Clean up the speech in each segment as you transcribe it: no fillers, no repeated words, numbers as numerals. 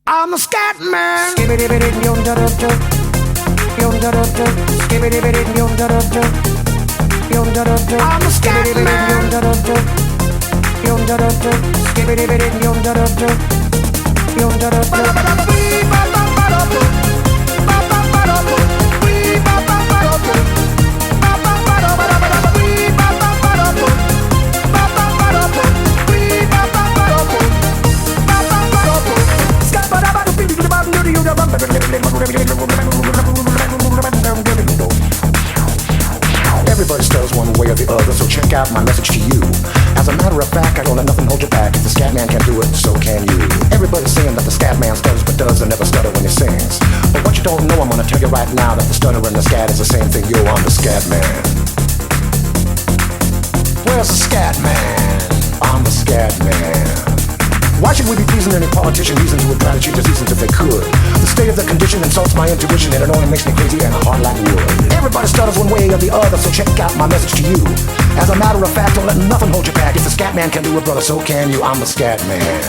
I'm a Scatman. I'm a Everybody stutters one way or the other, so check out my message to you. As a matter of fact, I don't let nothing hold you back. If the Scatman can do it, so can you. Everybody's saying that the Scatman stutters but does and never stutter when he sings. But what you don't know, I'm gonna tell you right now that the stutter and the scat is the same thing. Yo, I'm the Scatman. Where's the Scatman? I'm the Scatman. Why should we be pleasing any politician? Reasons would try to cheat the seasons if they could. The state of the condition insults my intuition, and it only makes me crazy and hard like wood. Everybody stutters one way or the other, so check out my message to you. As a matter of fact, don't let nothing hold you back. If the Scatman can do it, brother, so can you. I'm the Scatman.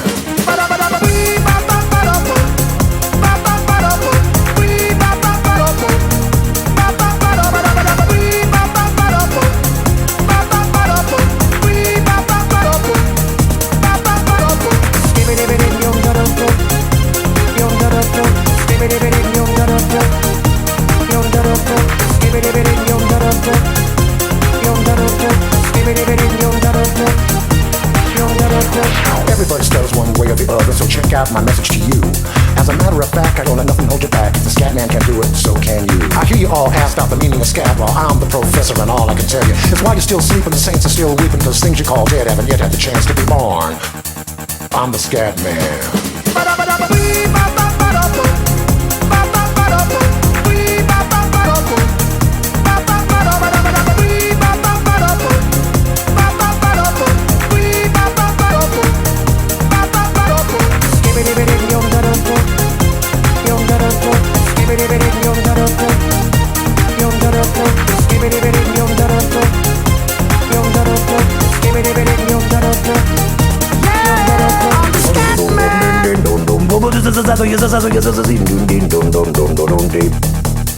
Everybody stutters one way or the other, so check out my message to you. As a matter of fact, I don't let nothing hold you back. If the Scatman can do it, so can you. I hear you all asked out the meaning of scat. Well, I'm the professor, and all I can tell you is why you're still sleeping, the saints are still weeping, because things you call dead haven't yet had the chance to be born. I'm the Scatman.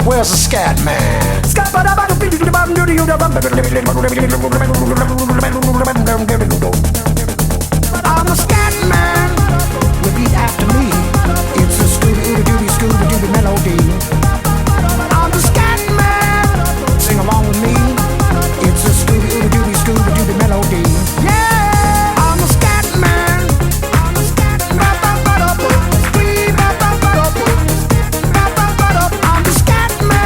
Where's the Scatman? I'm the Scatman. Repeat after me. It's a Scooby-Dooby melody. I'm the Scatman. Sing along with me. It's a Scooby-Dooby melody. Yeah, I'm the Scatman. I'm the Scatman. I'm the Scatman.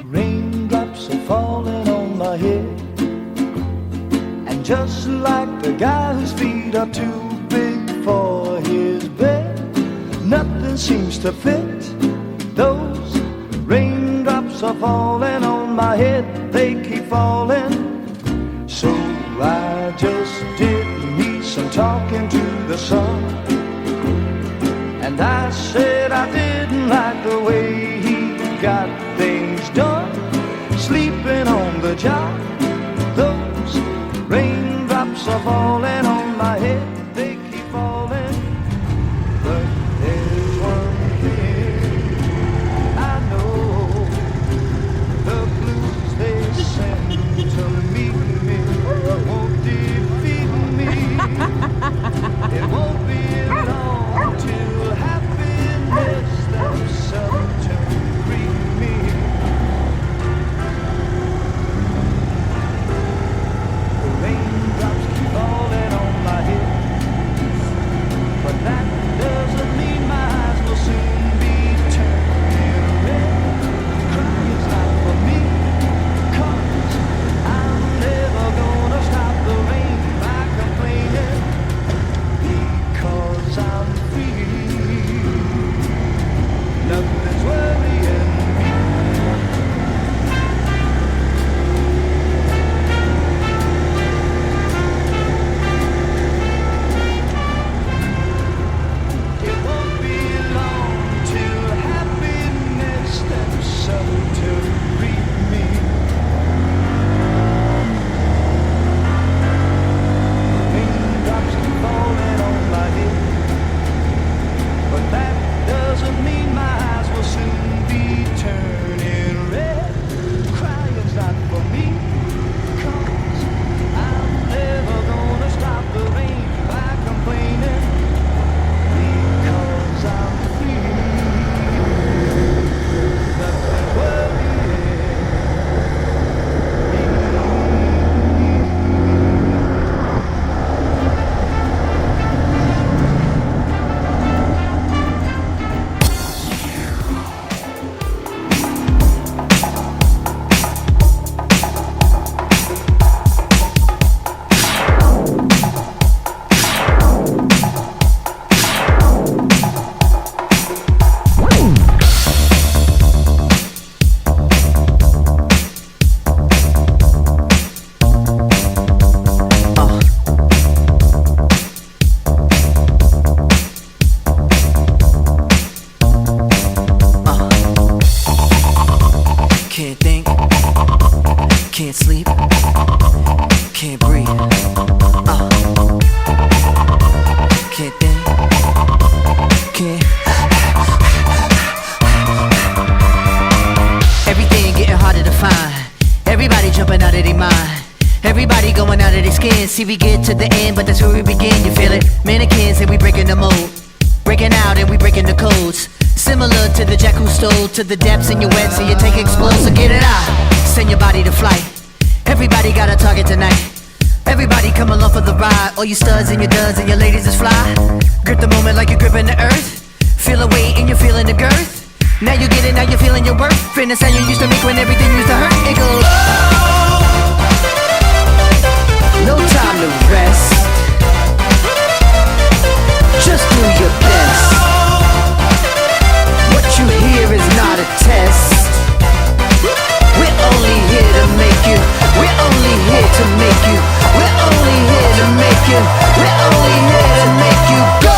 Raindrops are falling on my head, and just like the guy whose feet are too big for his bed, nothing seems to fit. Those raindrops are falling on my head, they keep falling. So I just did me some talking to the sun, and I said I didn't like the way he got things done, sleeping on the job. Those raindrops are falling on my head, they keep falling. But there's one thing I know, the blues they send to meet me won't defeat me. It won't be long till happiness steps up to greet me. Can't sleep, can't breathe, can't think, can't. Everything getting harder to find. Everybody jumping out of their mind. Everybody going out of their skin. See, we get to the end, but that's where we begin. You feel it? Mannequins and we breaking the mold. Breaking out and we breaking the codes. Similar to the jack who stole to the depths in your wet, so you take explode, so get it out. Send your body to flight. Everybody got a target tonight. Everybody come along for the ride. All you studs and your duds and your ladies is fly. Grip the moment like you're gripping the earth. Feel a weight and you're feeling the girth. Now you get it, now you're feeling your worth. Fitness how you used to make when everything used to hurt. It goes, no time to rest. Just do your best. What you hear is not a test. We're only here to make you. We're only here to make you. We're only here to make you. We're only here to make you go.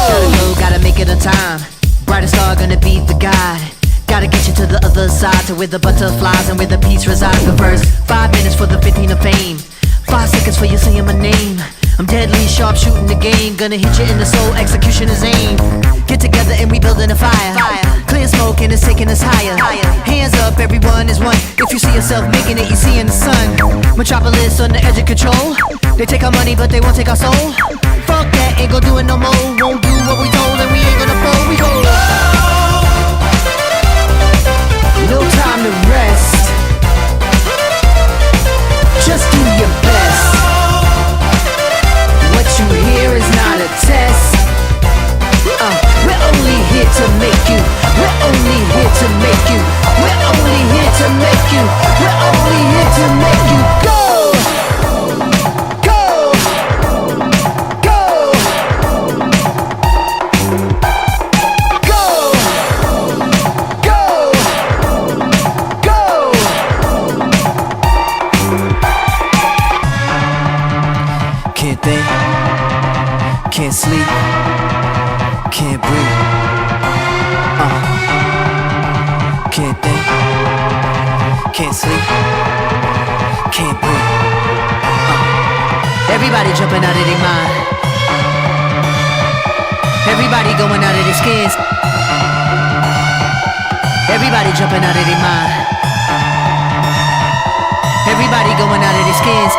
Gotta make it on time. Brightest star gonna be the guide. Gotta get you to the other side, to where the butterflies and where the peace resides. The first 5 minutes for the 15 of fame. 5 seconds for you saying my name. I'm deadly sharp shooting the game. Gonna hit you in the soul, execution is aim. Get together and we building a fire. Clear smoke and it's taking us higher. Hands up, everyone is one. If you see yourself making it, you see in the sun. Metropolis on the edge of control. They take our money but they won't take our soul. Fuck that, ain't gon' do it no more. Won't do what we told and we ain't gonna fold. We go, no time to rest. Just do your best. What you hear is not a test. We're only here to make you. We're only here to make you. We're only here to make you. We're only here to make you go. Go. Go. Go. Go. Go. Can't think, can't sleep, can't breathe. Can't think, can't sleep, can't breathe. Everybody jumping out of their mind. Everybody going out of their skins. Everybody jumping out of their mind. Everybody going out of their skins.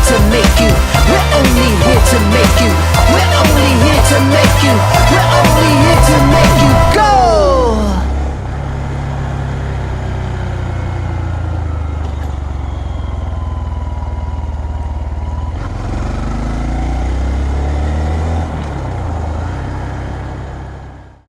To make you, we're only here to make you. We're only here to make you. We're only